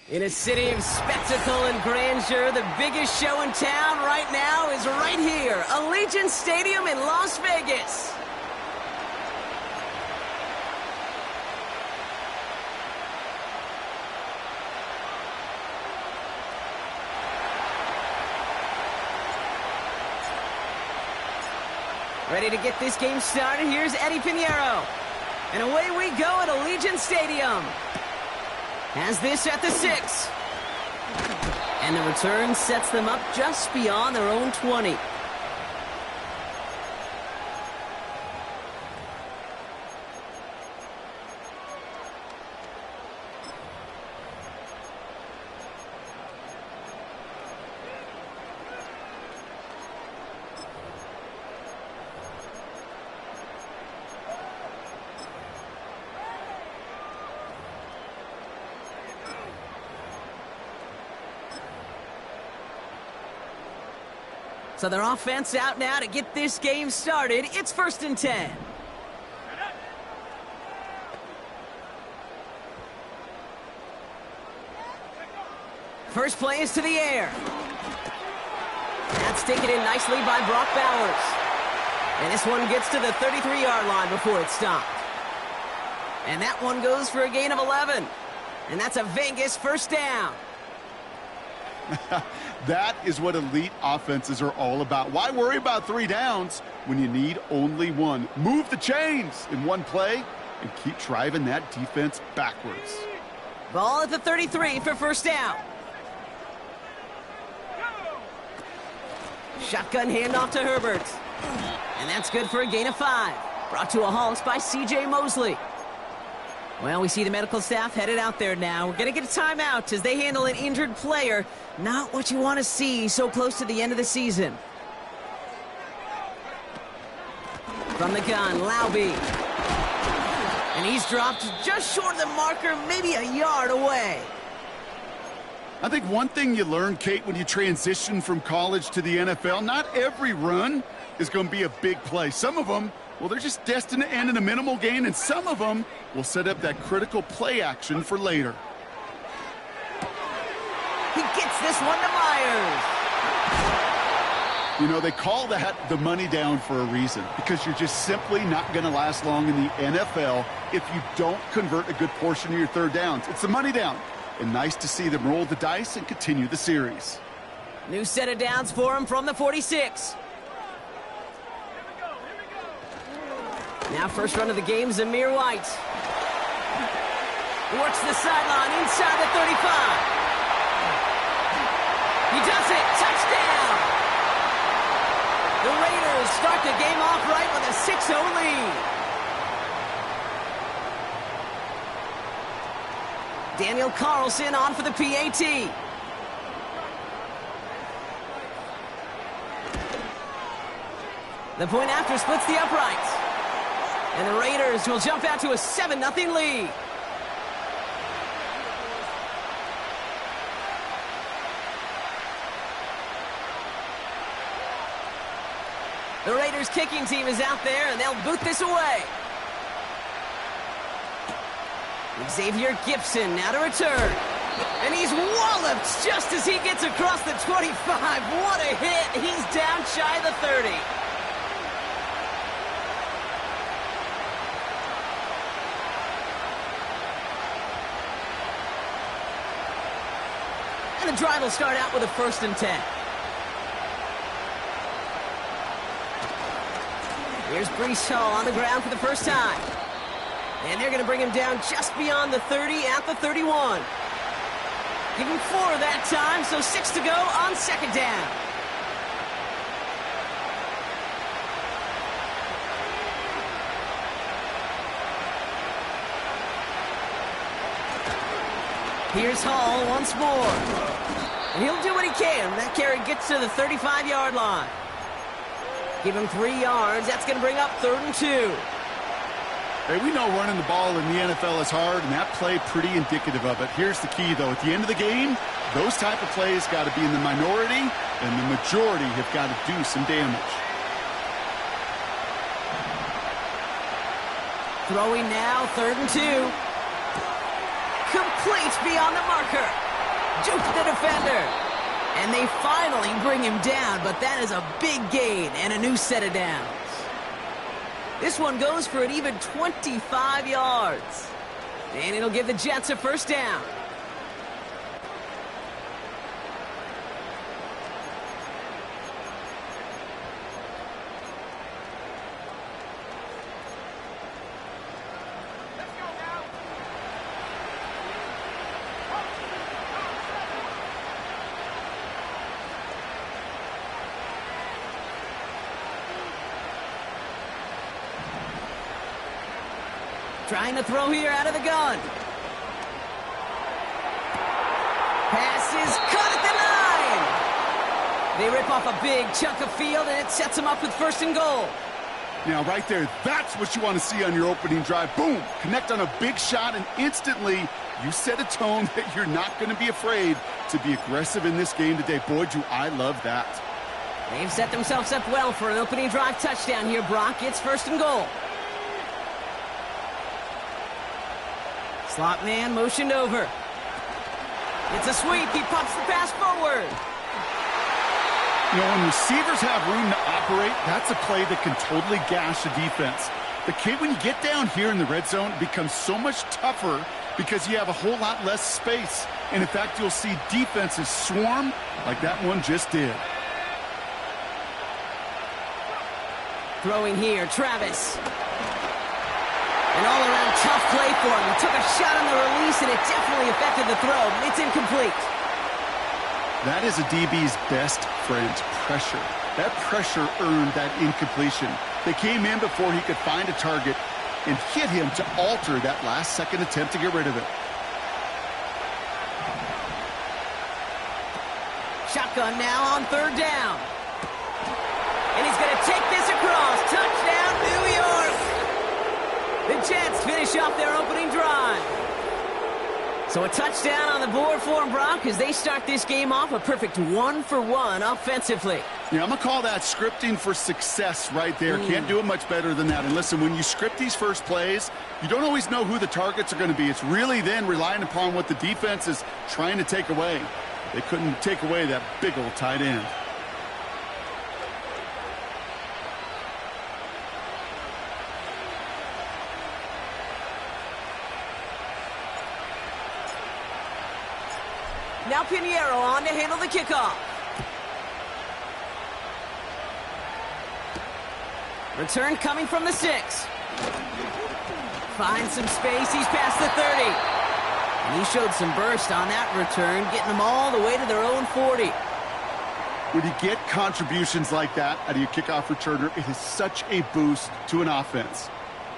In a city of spectacle and grandeur, the biggest show in town right now is right here, Allegiant Stadium in Las Vegas. Ready to get this game started, here's Eddie Pinheiro. And away we go at Allegiant Stadium. Has this at the 6. And the return sets them up just beyond their own 20. So their offense out now to get this game started. It's 1st and 10. First play is to the air. That's taken in nicely by Brock Bowers. And this one gets to the 33-yard line before it's stopped. And that one goes for a gain of 11. And that's a Vegas first down. That is what elite offenses are all about. Why worry about 3 downs when you need only 1? Move the chains in one play and keep driving that defense backwards. Ball at the 33 for first down. Shotgun handoff to Herbert. And that's good for a gain of 5. Brought to a halt by C.J. Mosley. Well, we see the medical staff headed out there now. We're going to get a timeout as they handle an injured player. Not what you want to see so close to the end of the season. From the gun, Laube. And he's dropped just short of the marker, maybe a yard away. I think one thing you learn, Kate, when you transition from college to the NFL, not every run is going to be a big play. Some of them, well, they're just destined to end in a minimal gain, and some of them will set up that critical play action for later. He gets this one to Myers. You know, they call that the money down for a reason, because you're just simply not going to last long in the NFL if you don't convert a good portion of your third downs. It's the money down, and nice to see them roll the dice and continue the series. New set of downs for him from the 46. Now first run of the game, Zamir White. Works the sideline inside the 35. He does it. Touchdown. The Raiders start the game off right with a 6-0 lead. Daniel Carlson on for the PAT. The point after splits the uprights. And the Raiders will jump out to a 7-0 lead. The Raiders kicking team is out there, and they'll boot this away. Xavier Gipson now to return. And he's walloped just as he gets across the 25. What a hit. He's down shy of the 30. And the drive will start out with a 1st and 10. Here's Breece Hall on the ground for the first time. And they're going to bring him down just beyond the 30 at the 31. Give him 4 that time, so 6 to go on 2nd down. Here's Hall once more. And he'll do what he can. That carry gets to the 35-yard line. Give him 3 yards. That's going to bring up 3rd and 2. Hey, we know running the ball in the NFL is hard, and that play pretty indicative of it. Here's the key, though. At the end of the game, those type of plays got to be in the minority, and the majority have got to do some damage. Throwing now, 3rd and 2. Complete beyond the marker. Juked the defender. And they finally bring him down, but that is a big gain and a new set of downs. This one goes for an even 25 yards. And it'll give the Jets a first down. Trying to throw here out of the gun. Pass is caught at the 9. They rip off a big chunk of field, and it sets them up with first and goal. Now, right there, that's what you want to see on your opening drive. Boom! Connect on a big shot, and instantly you set a tone that you're not going to be afraid to be aggressive in this game today. Boy, do I love that. They've set themselves up well for an opening drive touchdown here, Brock. It's first and goal. Slot man motioned over. It's a sweep. He pops the pass forward. You know, when receivers have room to operate, that's a play that can totally gash a defense. But, Kate, when you get down here in the red zone, it becomes so much tougher because you have a whole lot less space. And, in fact, you'll see defenses swarm like that one just did. Throwing here, Travis. An all-around tough play for him. He took a shot on the release, and it definitely affected the throw. It's incomplete. That is a DB's best friend, pressure. That pressure earned that incompletion. They came in before he could find a target and hit him to alter that last-second attempt to get rid of it. Shotgun now on third down. And he's going to take this across. Touchdown, New York. The Jets finish off their opening drive. So a touchdown on the board for them, Brock, as they start this game off a perfect 1-for-1 offensively. Yeah, I'm going to call that scripting for success right there. Can't do it much better than that. And listen, when you script these first plays, you don't always know who the targets are going to be. It's really then relying upon what the defense is trying to take away. They couldn't take away that big old tight end. Now Pinheiro on to handle the kickoff. Return coming from the 6. Finds some space. He's past the 30. And he showed some burst on that return, getting them all the way to their own 40. When you get contributions like that out of your kickoff returner, it is such a boost to an offense.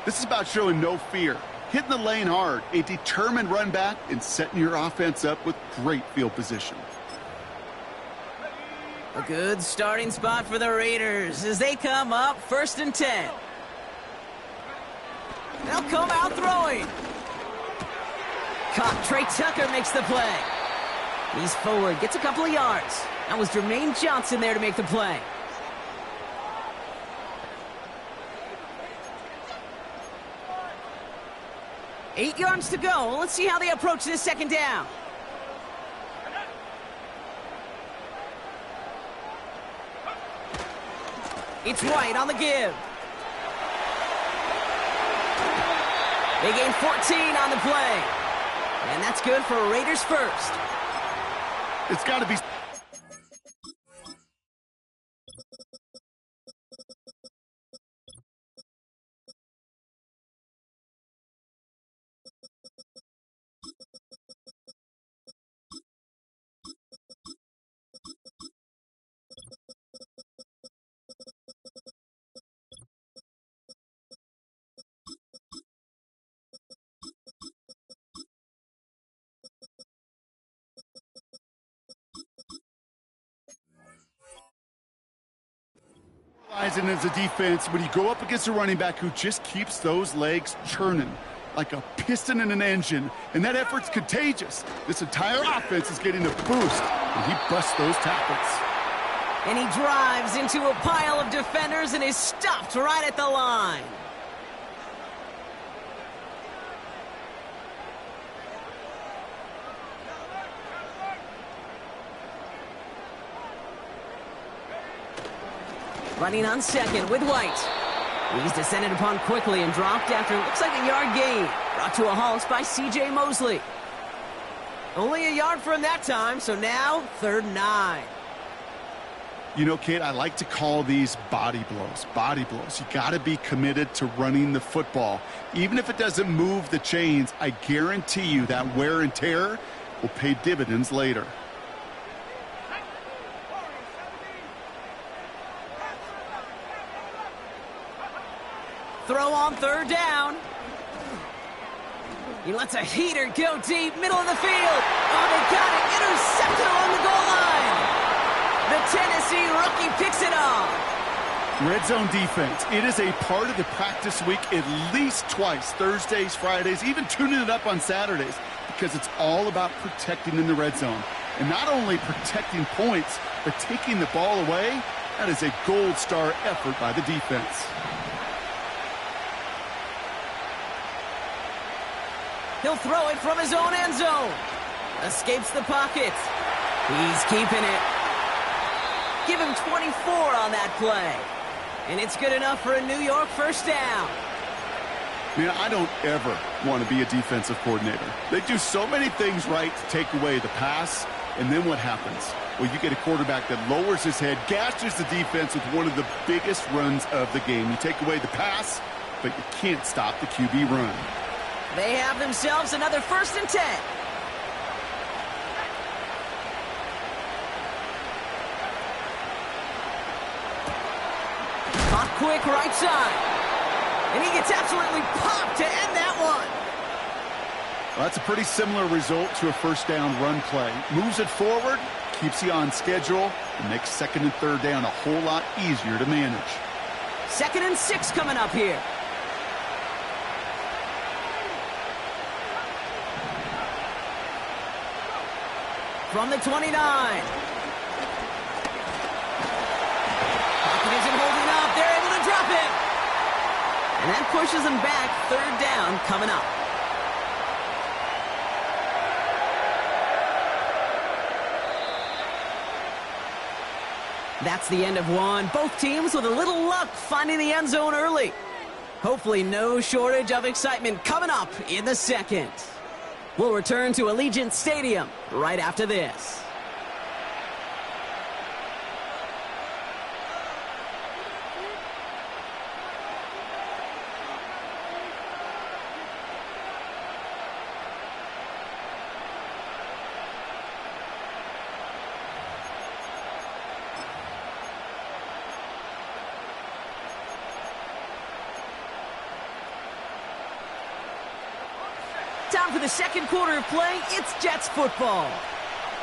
This is about showing no fear. Hitting the lane hard, a determined run back, and setting your offense up with great field position. A good starting spot for the Raiders as they come up 1st and 10. They'll come out throwing. Caught. Trey Tucker makes the play. He's forward, gets a couple of yards. That was Jermaine Johnson there to make the play. Eight yards to go. Let's see how they approach this second down. It's White on the give. They gain 14 on the play. And that's good for Raiders first. It's got to be... And as a defense, when you go up against a running back who just keeps those legs churning like a piston in an engine, and that effort's contagious, this entire offense is getting a boost, and he busts those tackles. And he drives into a pile of defenders and is stopped right at the line. Running on second with White. He's descended upon quickly and dropped after it looks like a yard gain. Brought to a halt by C.J. Mosley. Only a yard for him that time, so now 3rd and 9. You know, Kate, I like to call these body blows. Body blows. You got to be committed to running the football. Even if it doesn't move the chains, I guarantee you that wear and tear will pay dividends later. Throw on 3rd down. He lets a heater go deep, middle of the field. Oh, they got it. Intercepted along the goal line. The Tennessee rookie picks it off. Red zone defense. It is a part of the practice week at least twice. Thursdays, Fridays, even tuning it up on Saturdays. Because it's all about protecting in the red zone. And not only protecting points, but taking the ball away. That is a gold star effort by the defense. He'll throw it from his own end zone. Escapes the pocket. He's keeping it. Give him 24 on that play. And it's good enough for a New York 1st down. Man, I don't ever want to be a defensive coordinator. They do so many things right to take away the pass, and then what happens? Well, you get a quarterback that lowers his head, gashes the defense with one of the biggest runs of the game. You take away the pass, but you can't stop the QB run. They have themselves another 1st and 10. Caught quick right side. And he gets absolutely popped to end that one. Well, that's a pretty similar result to a 1st down run play. Moves it forward, keeps you on schedule, and makes 2nd and 3rd down a whole lot easier to manage. 2nd and 6 coming up here. From the 29. Pocket isn't holding up. They're able to drop it. And that pushes them back. 3rd down coming up. That's the end of one. Both teams with a little luck finding the end zone early. Hopefully no shortage of excitement coming up in the 2nd. We'll return to Allegiant Stadium right after this. Time for the 2nd quarter of play. It's Jets football.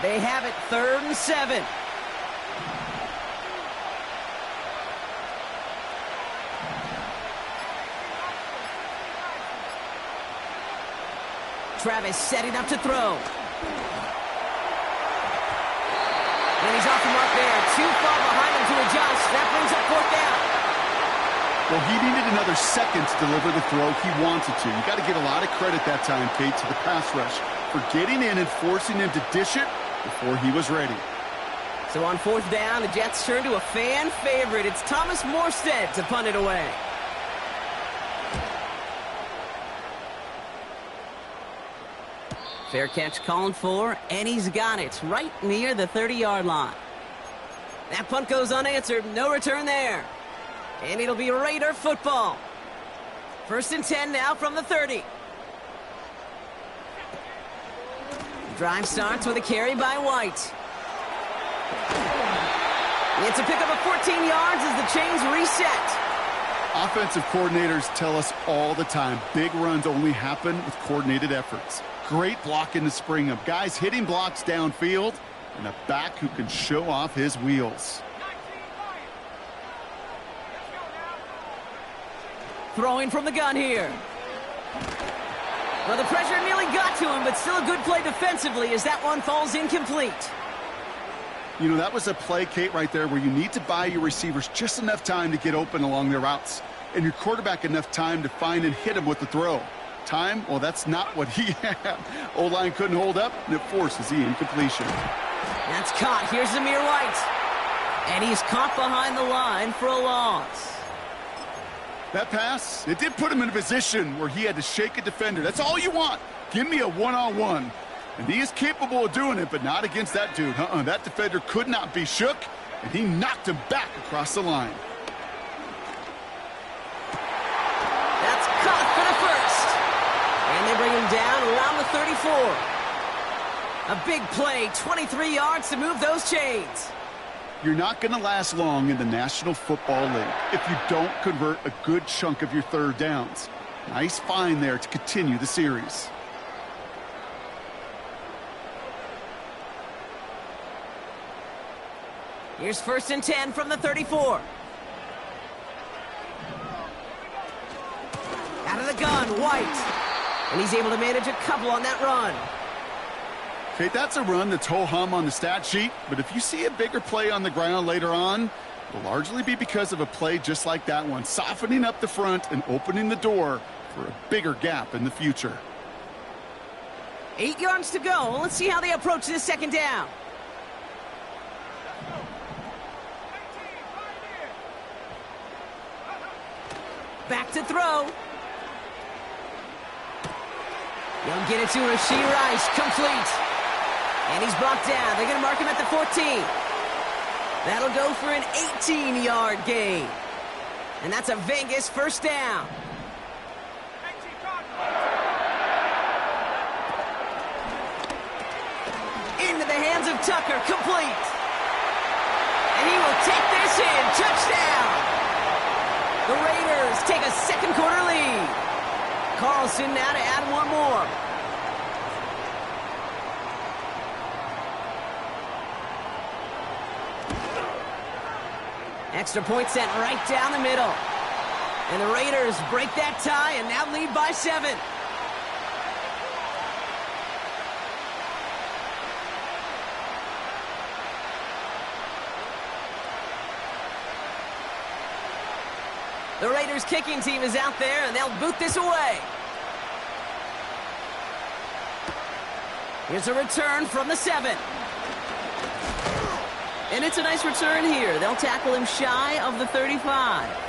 They have it 3rd and 7. Travis setting up to throw. And he's off the mark there. Too far behind him to adjust. That brings up 4th down. Well, he needed another second to deliver the throw he wanted to. You got to give a lot of credit that time, Kate, to the pass rush for getting in and forcing him to dish it before he was ready. So on 4th down, the Jets turn to a fan favorite. It's Thomas Morstead to punt it away. Fair catch called for, and he's got it right near the 30-yard line. That punt goes unanswered. No return there. And it'll be Raider football. 1st and 10 now from the 30. Drive starts with a carry by White. It's a pickup of 14 yards as the chains reset. Offensive coordinators tell us all the time, big runs only happen with coordinated efforts. Great block in the spring of guys hitting blocks downfield and a back who can show off his wheels. Throwing from the gun here. Well, the pressure nearly got to him, but still a good play defensively as that one falls incomplete. You know, that was a play, Kate, right there where you need to buy your receivers just enough time to get open along their routes and your quarterback enough time to find and hit him with the throw. Time, well, that's not what he had. O-line couldn't hold up, and it forces the incompletion. That's caught. Here's Zamir White. And he's caught behind the line for a loss. That pass, it did put him in a position where he had to shake a defender. That's all you want. Give me a one-on-one. And he is capable of doing it, but not against that dude. That defender could not be shook, and he knocked him back across the line. That's caught for the first. And they bring him down around the 34. A big play, 23 yards to move those chains. You're not going to last long in the National Football League if you don't convert a good chunk of your third downs. Nice find there to continue the series. Here's 1st and 10 from the 34. Out of the gun, White. And he's able to manage a couple on that run. Okay, that's a run that's ho-hum on the stat sheet, but if you see a bigger play on the ground later on, it'll largely be because of a play just like that one, softening up the front and opening the door for a bigger gap in the future. 8 yards to go. Let's see how they approach this 2nd down. Back to throw. They'll get it to Rashee Rice. Complete. And he's brought down. They're going to mark him at the 14. That'll go for an 18-yard gain. And that's a Vegas 1st down. Into the hands of Tucker. Complete. And he will take this in. Touchdown. The Raiders take a 2nd quarter lead. Carlson now to add one more. Extra point sent right down the middle. And the Raiders break that tie and now lead by 7. The Raiders kicking team is out there and they'll boot this away. Here's a return from the 7. And it's a nice return here. They'll tackle him shy of the 35.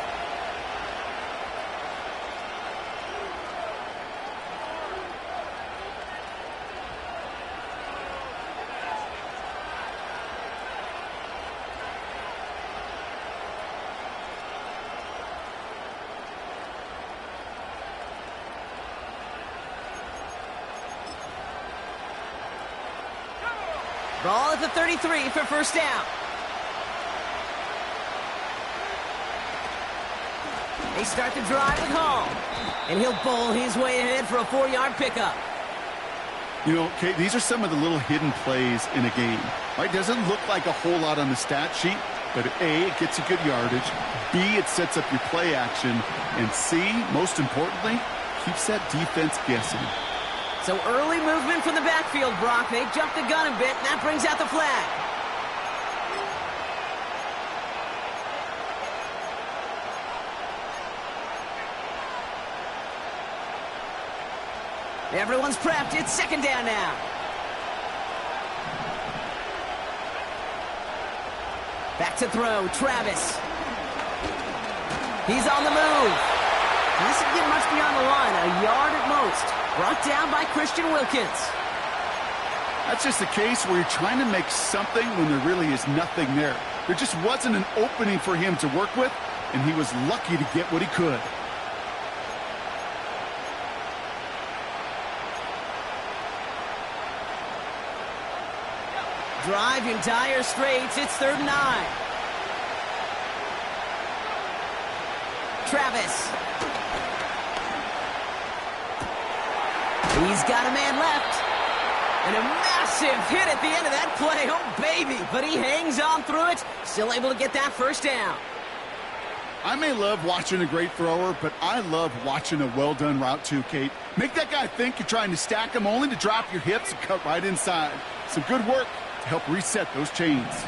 Ball at the 33 for 1st down. They start the drive with Hall. And he'll bowl his way ahead for a 4-yard pickup. You know, Kate, these are some of the little hidden plays in a game. Right? Doesn't look like a whole lot on the stat sheet, but A, it gets you good yardage. B, it sets up your play action. And C, most importantly, keeps that defense guessing. So early movement from the backfield, Brock. They jumped the gun a bit, and that brings out the flag. Everyone's prepped. It's 2nd down now. Back to throw. Travis. He's on the move. He doesn't get much beyond the line. A yard at most. Brought down by Christian Wilkins. That's just a case where you're trying to make something when there really is nothing there. There just wasn't an opening for him to work with, and he was lucky to get what he could. Drive in dire straits. It's 3rd and 9. Travis. He's got a man left. And a massive hit at the end of that play. Oh, baby. But he hangs on through it. Still able to get that 1st down. I may love watching a great thrower, but I love watching a well-done route too, Kate. Make that guy think you're trying to stack him only to drop your hips and cut right inside. Some good work to help reset those chains.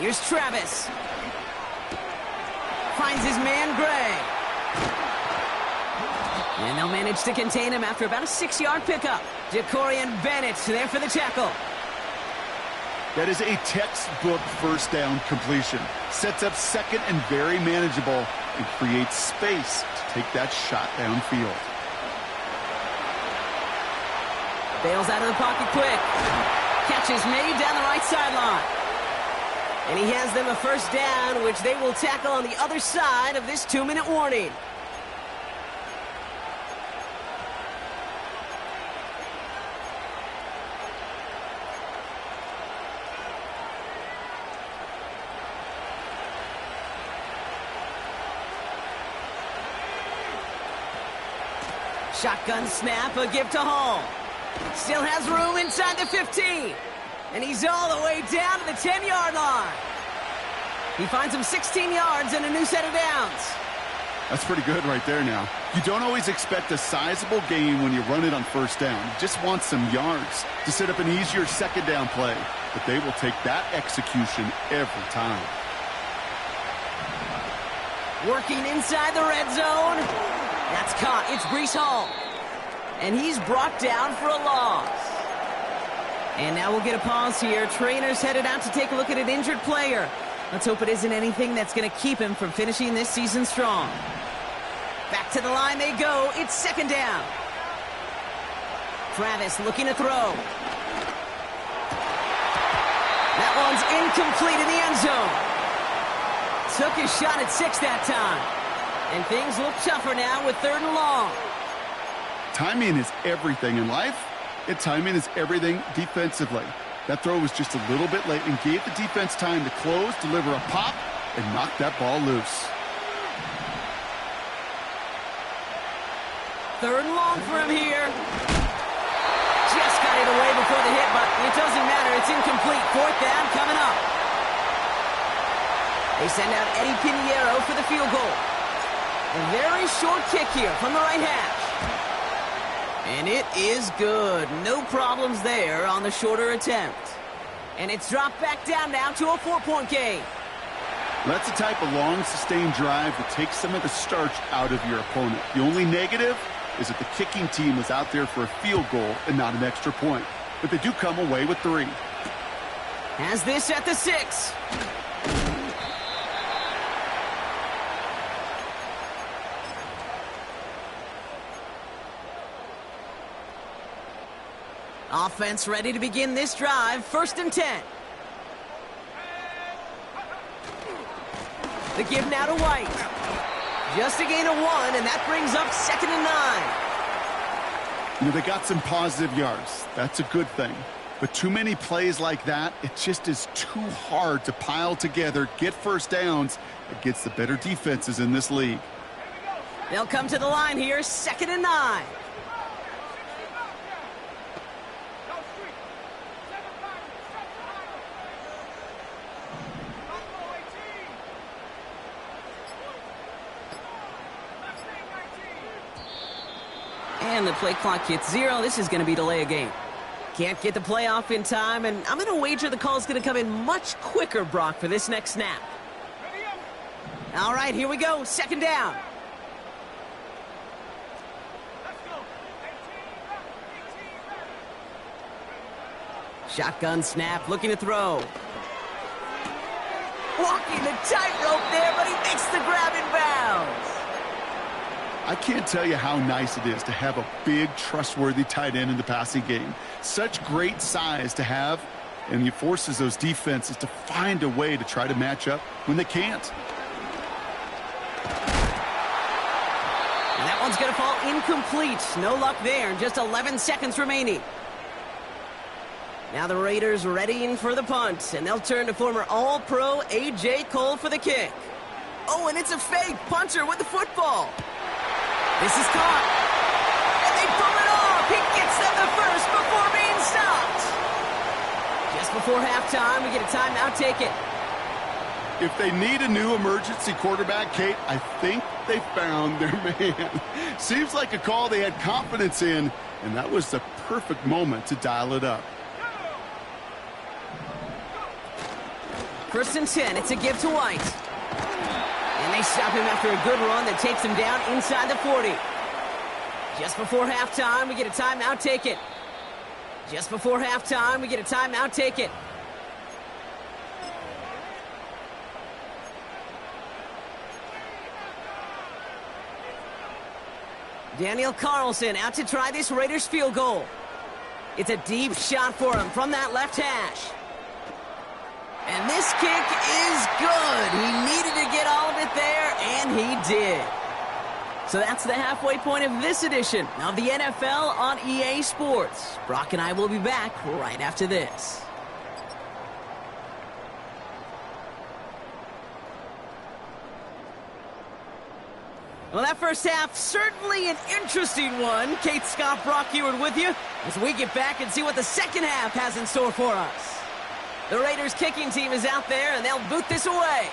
Here's Travis. Finds his man, Gray. And they'll manage to contain him after about a 6-yard pickup. Jacorian Bennett there for the tackle. That is a textbook first down completion. Sets up second and very manageable and creates space to take that shot downfield. Bails out of the pocket quick. Catch is made down the right sideline. And he has them a first down, which they will tackle on the other side of this 2-minute warning. Shotgun snap, a give to Hall. Still has room inside the 15. And he's all the way down to the 10-yard line. He finds him 16 yards and a new set of downs. That's pretty good right there now. You don't always expect a sizable gain when you run it on first down. You just want some yards to set up an easier second down play. But they will take that execution every time. Working inside the red zone. That's caught. It's Breece Hall. And he's brought down for a loss. And now we'll get a pause here. Trainer's headed out to take a look at an injured player. Let's hope it isn't anything that's going to keep him from finishing this season strong. Back to the line they go. It's second down. Travis looking to throw. That one's incomplete in the end zone. Took his shot at 6 that time. And things look tougher now with 3rd and long. Timing is everything in life, and timing is everything defensively. That throw was just a little bit late and gave the defense time to close, deliver a pop, and knock that ball loose. 3rd and long for him here. Just got it away before the hit, but it doesn't matter. It's incomplete. 4th down coming up. They send out Eddie Pinheiro for the field goal. A very short kick here from the right hash. And it is good. No problems there on the shorter attempt. And it's dropped back down now to a 4-point game. That's the type of long, sustained drive that takes some of the starch out of your opponent. The only negative is that the kicking team was out there for a field goal and not an extra point. But they do come away with 3. Has this at the 6. Offense ready to begin this drive. 1st and 10. The give now to White. Just a gain of 1, and that brings up 2nd and 9. You know, they got some positive yards. That's a good thing. But too many plays like that, it just is too hard to pile together, get first downs against the better defenses in this league. They'll come to the line here. 2nd and 9. And the play clock hits 0. This is going to be delay a game. Can't get the play off in time, and I'm going to wager the call is going to come in much quicker, Brock, for this next snap. All right, here we go. 2nd down. Shotgun snap, looking to throw. Walking the tightrope there, but he makes the grab in bounds. I can't tell you how nice it is to have a big, trustworthy tight end in the passing game. Such great size to have, and he forces those defenses to find a way to try to match up when they can't. And that one's going to fall incomplete. No luck there. Just 11 seconds remaining. Now the Raiders readying for the punt, and they'll turn to former All-Pro A.J. Cole for the kick. Oh, and it's a fake punter with the football. This is caught. And they pull it off. He gets them the first before being stopped. Just before halftime, we get a timeout taken. If they need a new emergency quarterback, Kate, I think they found their man. Seems like a call they had confidence in, and that was the perfect moment to dial it up. 1st and 10. It's a give to White. And they stop him after a good run that takes him down inside the 40. Just before halftime, we get a timeout taken. Just before halftime, we get a timeout taken. Daniel Carlson out to try this Raiders field goal. It's a deep shot for him from that left hash. And this kick is good. He needed to get all of it there, and he did. So that's the halfway point of this edition of the NFL on EA Sports. Brock and I will be back right after this. Well, that first half, certainly an interesting one. Kate, Scott, Brock Ewart with you as we get back and see what the second half has in store for us. The Raiders kicking team is out there, and they'll boot this away.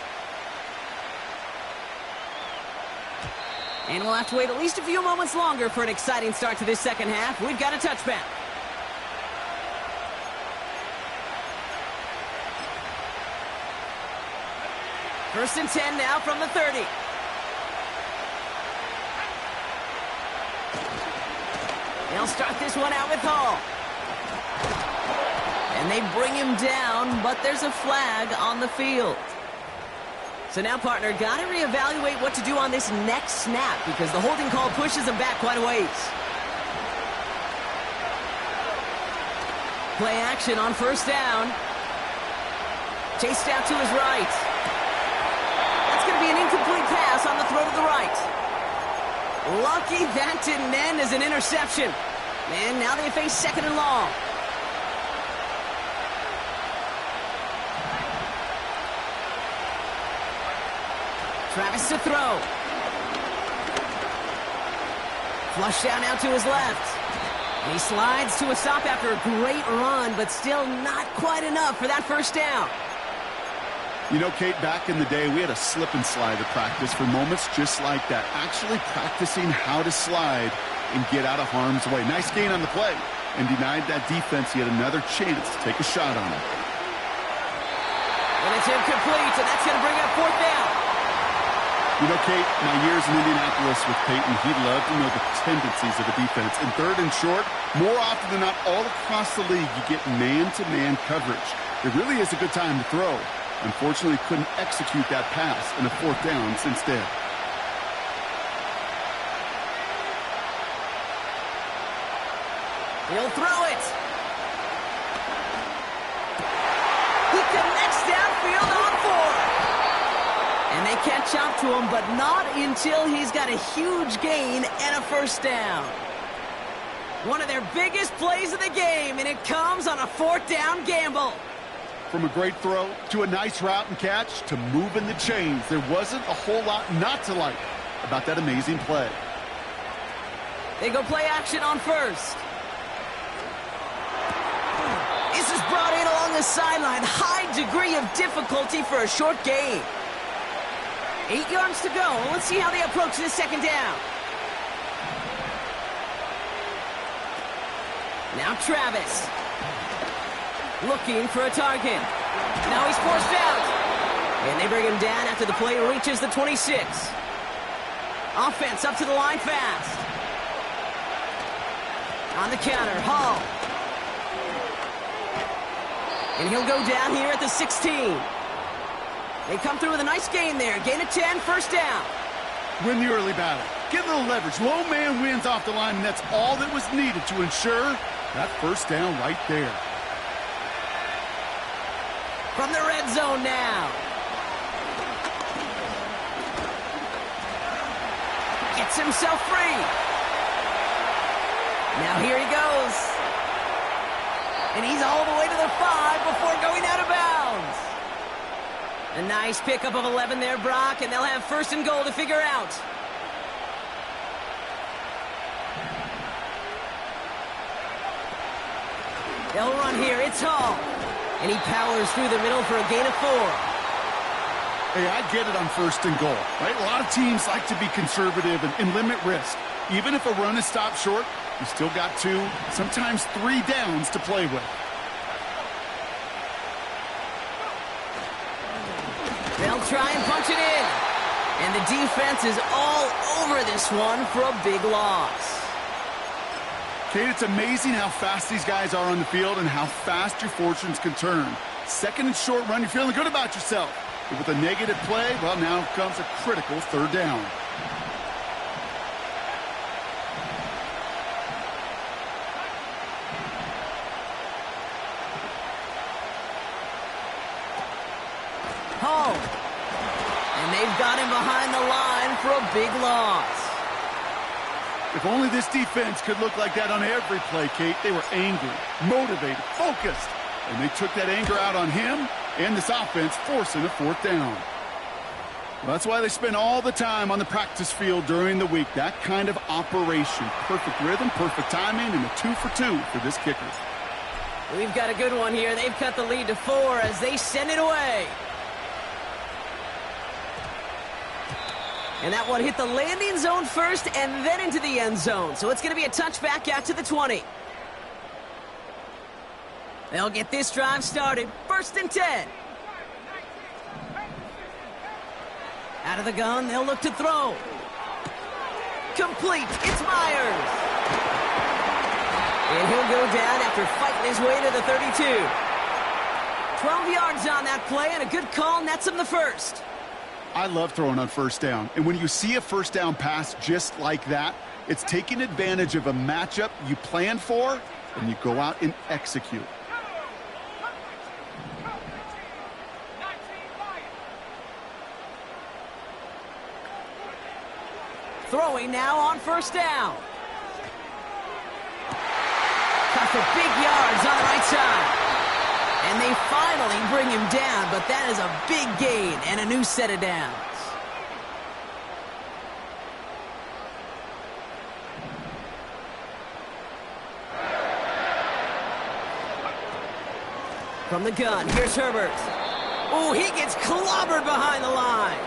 And we'll have to wait at least a few moments longer for an exciting start to this second half. We've got a touchback. First and 10 now from the 30. They'll start this one out with Hall. And they bring him down, but there's a flag on the field. So now, partner, got to reevaluate what to do on this next snap because the holding call pushes him back quite a ways. Play action on first down. Chased out to his right. That's going to be an incomplete pass on the throw to the right. Lucky that didn't end as an interception. And now they face second and long. Travis to throw. Flush down out to his left. And he slides to a stop after a great run, but still not quite enough for that first down. You know, Kate, back in the day, we had a slip and slide to practice for moments just like that. Actually practicing how to slide and get out of harm's way. Nice gain on the play. And denied that defense yet another chance to take a shot on him. And it's incomplete, and that's going to bring up fourth down. You know, Kate, my years in Indianapolis with Peyton, he loved to know the tendencies of a defense. In third and short, more often than not, all across the league, you get man-to-man coverage. It really is a good time to throw. Unfortunately, couldn't execute that pass in a fourth down instead. He'll throw it. He connects downfield on 4. And they catch up to him, but not until he's got a huge gain and a first down. One of their biggest plays of the game, and it comes on a fourth down gamble. From a great throw to a nice route and catch to moving the chains, there wasn't a whole lot not to like about that amazing play. They go play action on first. This is brought in along the sideline. High degree of difficulty for a short gain. 8 yards to go. Let's see how they approach this second down. Now Travis. Looking for a target. Now he's forced out. And they bring him down after the play reaches the 26. Offense up to the line fast. On the counter, Hall. And he'll go down here at the 16. They come through with a nice gain there. Gain of 10, first down. Win the early battle. Get a little leverage. Low man wins off the line, and that's all that was needed to ensure that first down right there. From the red zone now. Gets himself free. Now here he goes. And he's all the way to the 5 before going out of bounds. A nice pickup of 11 there, Brock, and they'll have first and goal to figure out. They'll run here. It's Hall. And he powers through the middle for a gain of 4. Hey, I get it on first and goal, right? A lot of teams like to be conservative and limit risk. Even if a run is stopped short, you still got 2, sometimes 3 downs to play with. They'll try and punch it in. And the defense is all over this one for a big loss. Kate, it's amazing how fast these guys are on the field and how fast your fortunes can turn. Second and short run, you're feeling good about yourself. But with a negative play, well, now comes a critical third down. got him behind the line for a big loss. If only this defense could look like that on every play, Kate. They were angry, motivated, focused, and they took that anger out on him and this offense, forcing a fourth down. Well, that's why they spend all the time on the practice field during the week. That kind of operation. Perfect rhythm, perfect timing, and a 2 for 2 for this kicker. We've got a good one here. They've cut the lead to 4 as they send it away. And that one hit the landing zone first and then into the end zone. So it's going to be a touchback out to the 20. They'll get this drive started. 1st and 10. Out of the gun, they'll look to throw. Complete. It's Myers. And he'll go down after fighting his way to the 32. 12 yards on that play, and a good call nets him the first. I love throwing on 1st down. And when you see a 1st down pass just like that, it's taking advantage of a matchup you planned for, and you go out and execute. Throwing now on 1st down. Got for big yards on the right side. And they finally bring him down, but that is a big gain and a new set of downs. From the gun, here's Herbert. Oh, he gets clobbered behind the line.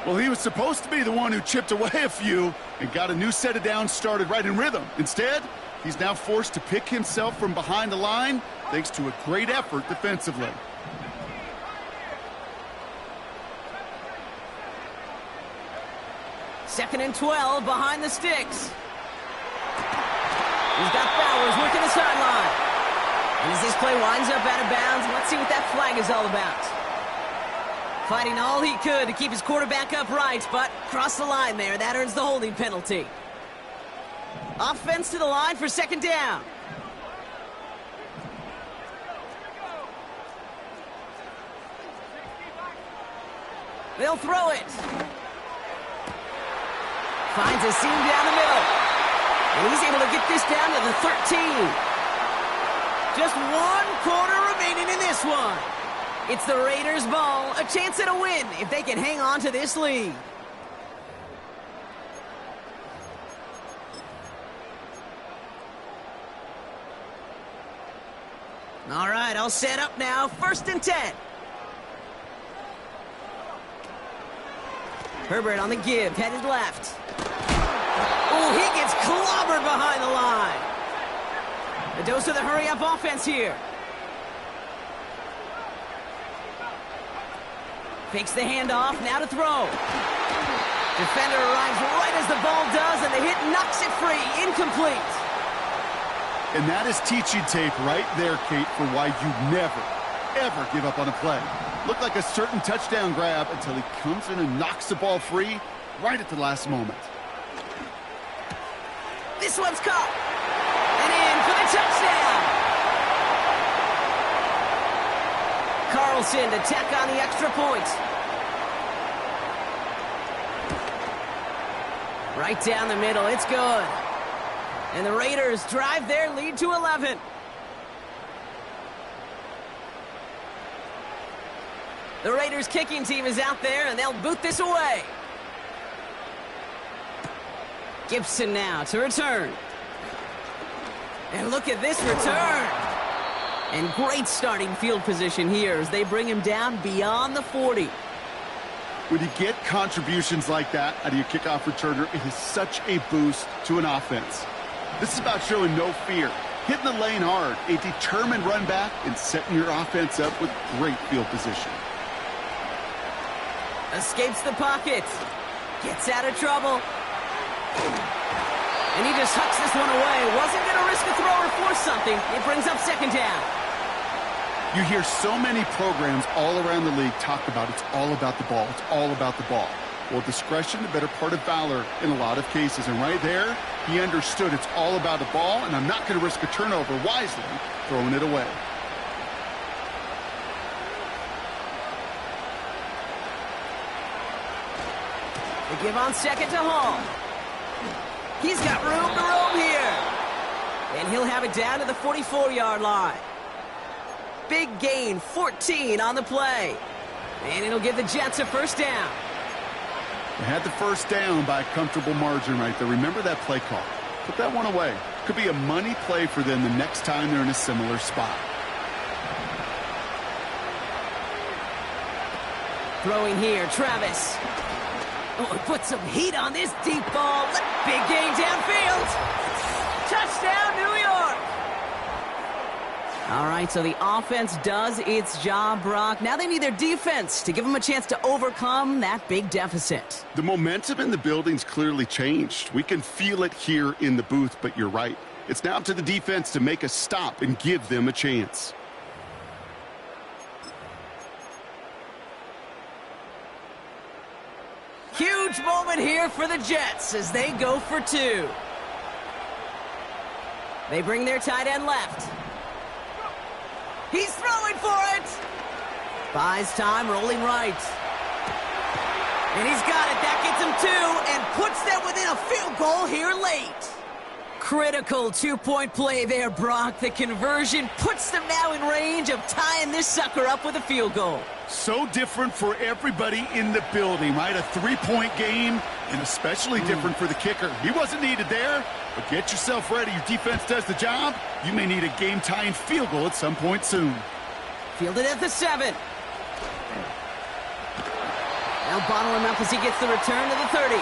Well, he was supposed to be the one who chipped away a few and got a new set of downs started right in rhythm. Instead, he's now forced to pick himself from behind the line thanks to a great effort defensively. Second and 12 behind the sticks. He's got Bowers working the sideline. And as this play winds up out of bounds, let's see what that flag is all about. Fighting all he could to keep his quarterback upright, but crossed the line there. That earns the holding penalty. Offense to the line for 2nd down. They'll throw it. Finds a seam down the middle. And he's able to get this down to the 13. Just 1 quarter remaining in this one. It's the Raiders' ball, a chance at a win if they can hang on to this lead. All right, I'll set up now. 1st and 10. Herbert on the give, headed left. Oh, he gets clobbered behind the line. A dose of the hurry-up offense here. Fakes the handoff, now to throw. Defender arrives right as the ball does, and the hit knocks it free. Incomplete. And that is teaching tape right there, Kate, for why you never, ever give up on a play. Looked like a certain touchdown grab until he comes in and knocks the ball free right at the last moment. This one's caught. And in for the touchdown. Carlson to tack on the extra point. Right down the middle, it's good. And the Raiders drive their lead to 11. The Raiders kicking team is out there, and they'll boot this away. Gibson now to return. And look at this return. And great starting field position here as they bring him down beyond the 40. When you get contributions like that out of your kickoff returner, it is such a boost to an offense. This is about showing no fear, hitting the lane hard, a determined run back, and setting your offense up with great field position. Escapes the pocket. Gets out of trouble. And he just hucks this one away. Wasn't going to risk a throw or force something. It brings up 2nd down. You hear so many programs all around the league talk about it's all about the ball. It's all about the ball. Well, discretion, the better part of valor in a lot of cases. And right there, he understood it's all about the ball, and I'm not going to risk a turnover wisely, throwing it away. They give on second to Hall. He's got room to roam here. And he'll have it down to the 44-yard line. Big gain, 14 on the play. And it'll give the Jets a first down. They had the first down by a comfortable margin right there. Remember that play call. Put that one away. Could be a money play for them the next time they're in a similar spot. Throwing here, Travis. Oh, he put some heat on this deep ball. Big gain downfield. Touchdown, New York. All right, so the offense does its job, Brock. Now they need their defense to give them a chance to overcome that big deficit. The momentum in the building's clearly changed. We can feel it here in the booth, but you're right. It's now up to the defense to make a stop and give them a chance. Huge moment here for the Jets as they go for two. They bring their tight end left. He's throwing for it. Buys time, rolling right. And he's got it. That gets him two and puts them within a field goal here late. Critical two-point play there, Brock. The conversion puts them now in range of tying this sucker up with a field goal. So different for everybody in the building, right? A three-point game, and especially different for the kicker. He wasn't needed there, but get yourself ready. Your defense does the job. You may need a game-tying field goal at some point soon. Fielded at the 7. Now bottle him up as he gets the return to the 30.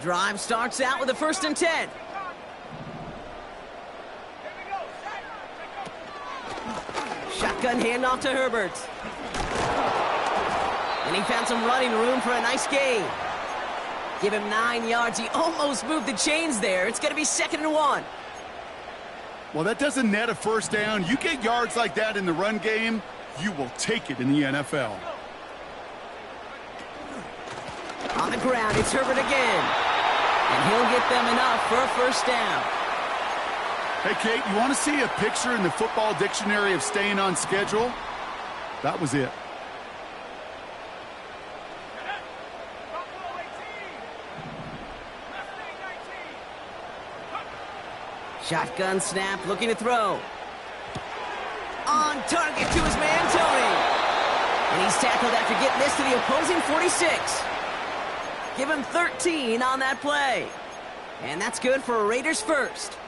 Drive starts out with a 1st and 10. Shotgun handoff to Herbert. And he found some running room for a nice gain. Give him 9 yards. He almost moved the chains there. It's going to be 2nd and 1. Well, that doesn't net a first down. You get yards like that in the run game, you will take it in the NFL. On the ground, it's Herbert again. And he'll get them enough for a first down. Hey, Kate, you want to see a picture in the football dictionary of staying on schedule? That was it. Shotgun snap, looking to throw. On target to his man, Tony. And he's tackled after getting this to the opposing 46. Give him 13 on that play. And that's good for a Raiders first.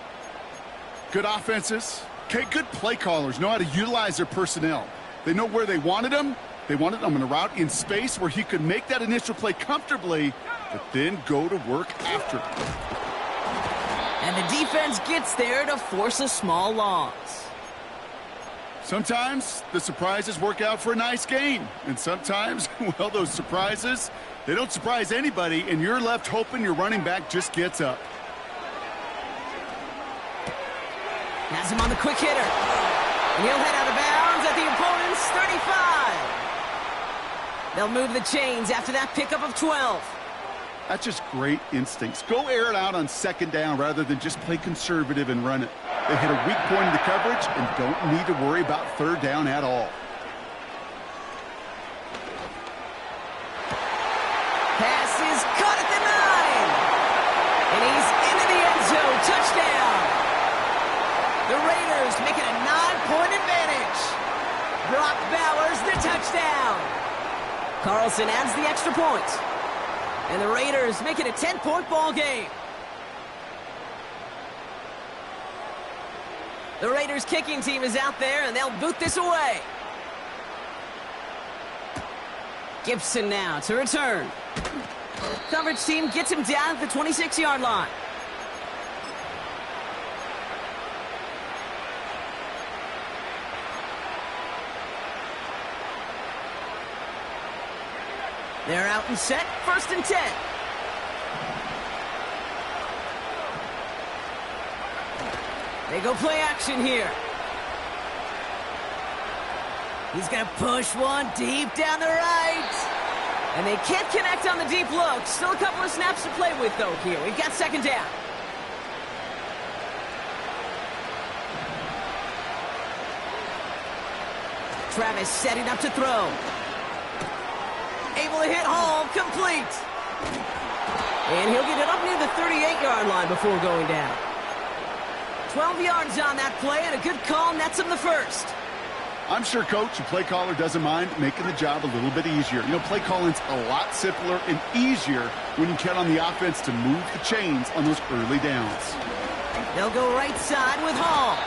Good offenses. Okay, good play callers know how to utilize their personnel. They know where they wanted them. They wanted them in a route in space where he could make that initial play comfortably, but then go to work after. And the defense gets there to force a small loss. Sometimes the surprises work out for a nice gain. And sometimes, well, those surprises, they don't surprise anybody, and you're left hoping your running back just gets up. Has him on the quick hitter. And he'll head out of bounds at the opponent's 35. They'll move the chains after that pickup of 12. That's just great instincts. Go air it out on 2nd down rather than just play conservative and run it. They hit a weak point in the coverage and don't need to worry about 3rd down at all. Pass is caught at the 9. And he's into the end zone. Touchdown. The Raiders make it a 9-point advantage. Brock Bowers the touchdown. Carlson adds the extra point. And the Raiders make it a 10-point ball game. The Raiders kicking team is out there, and they'll boot this away. Gibson now to return. Coverage team gets him down at the 26-yard line. They're out and set, 1st and 10. They go play action here. He's going to push one deep down the right. And they can't connect on the deep look. Still a couple of snaps to play with, though, here. We've got second down. Travis setting up to throw. Able to hit home, complete. And he'll get it up near the 38-yard line before going down. 12 yards on that play, and a good call nets him the first. I'm sure, Coach, the play caller doesn't mind making the job a little bit easier. You know, play calling's a lot simpler and easier when you count on the offense to move the chains on those early downs. They'll go right side with Hall.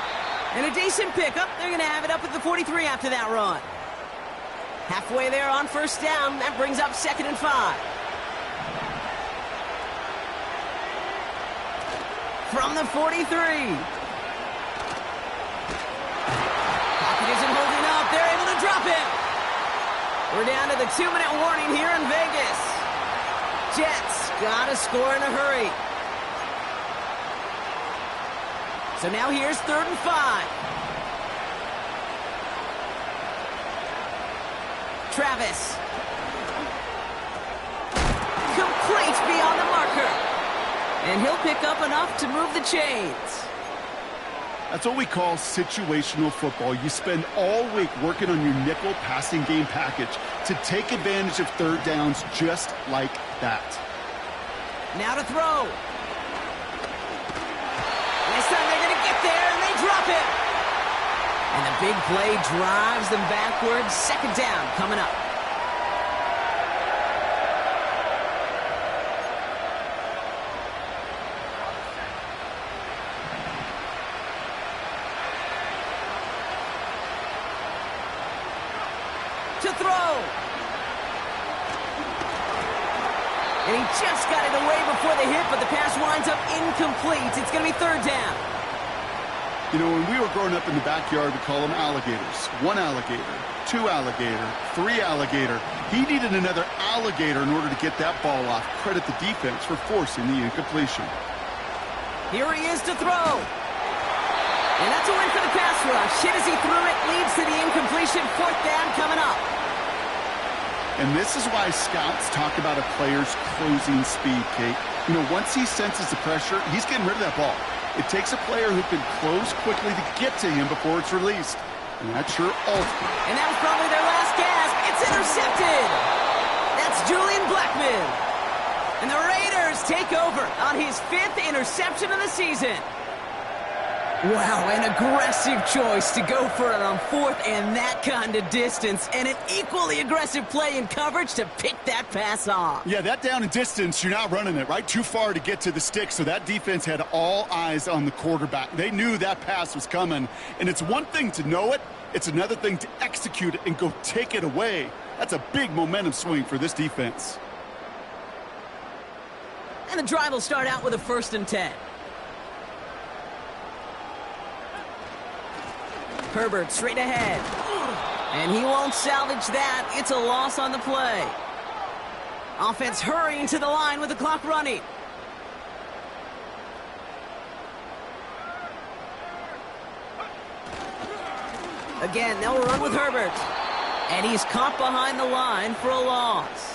And a decent pickup. They're going to have it up at the 43 after that run. Halfway there on first down. That brings up 2nd and 5. From the 43. Pocket isn't holding up. They're able to drop it. We're down to the 2-minute warning here in Vegas. Jets got to score in a hurry. So now here's 3rd and 5. Travis. Complete beyond the marker. And he'll pick up enough to move the chains. That's what we call situational football. You spend all week working on your nickel passing game package to take advantage of third downs just like that. Now to throw. This time they're going to get there, and they drop it. And the big play drives them backwards. 2nd down coming up. To throw. And he just got it away before the hit, but the pass winds up incomplete. It's going to be 3rd down. You know, when we were growing up in the backyard, we call them alligators. 1 alligator, 2 alligator, 3 alligator. He needed another alligator in order to get that ball off. Credit the defense for forcing the incompletion. Here he is to throw. And that's a win for the pass rush. Hit as he threw it, leads to the incompletion. 4th down coming up. And this is why scouts talk about a player's closing speed, Kate. You know, once he senses the pressure, he's getting rid of that ball. It takes a player who can close quickly to get to him before it's released. And that's your ultimate. And that was probably their last gasp. It's intercepted. That's Julian Blackman. And the Raiders take over on his 5th interception of the season. Wow, an aggressive choice to go for it on 4th and that kind of distance. And an equally aggressive play in coverage to pick that pass off. Yeah, that down and distance, you're not running it, right? Too far to get to the stick, so that defense had all eyes on the quarterback. They knew that pass was coming. And it's one thing to know it. It's another thing to execute it and go take it away. That's a big momentum swing for this defense. And the drive will start out with a 1st and 10. Herbert straight ahead. And he won't salvage that. It's a loss on the play. Offense hurrying to the line with the clock running. Again, they'll run with Herbert. And he's caught behind the line for a loss.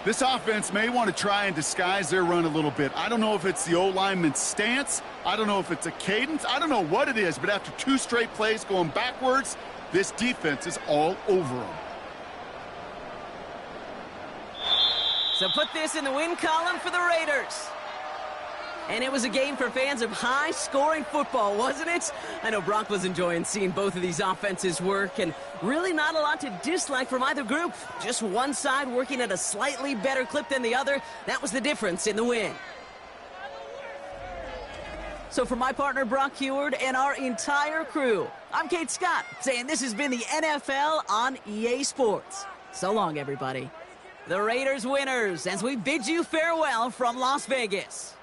This offense may want to try and disguise their run a little bit. I don't know if it's the O-lineman's stance. I don't know if it's a cadence. I don't know what it is, but after 2 straight plays going backwards, this defense is all over them. So put this in the win column for the Raiders. And it was a game for fans of high-scoring football, wasn't it? I know Brock was enjoying seeing both of these offenses work, and really not a lot to dislike from either group. Just one side working at a slightly better clip than the other. That was the difference in the win. So for my partner, Brock Heward, and our entire crew, I'm Kate Scott, saying this has been the NFL on EA Sports. So long, everybody. The Raiders winners, as we bid you farewell from Las Vegas.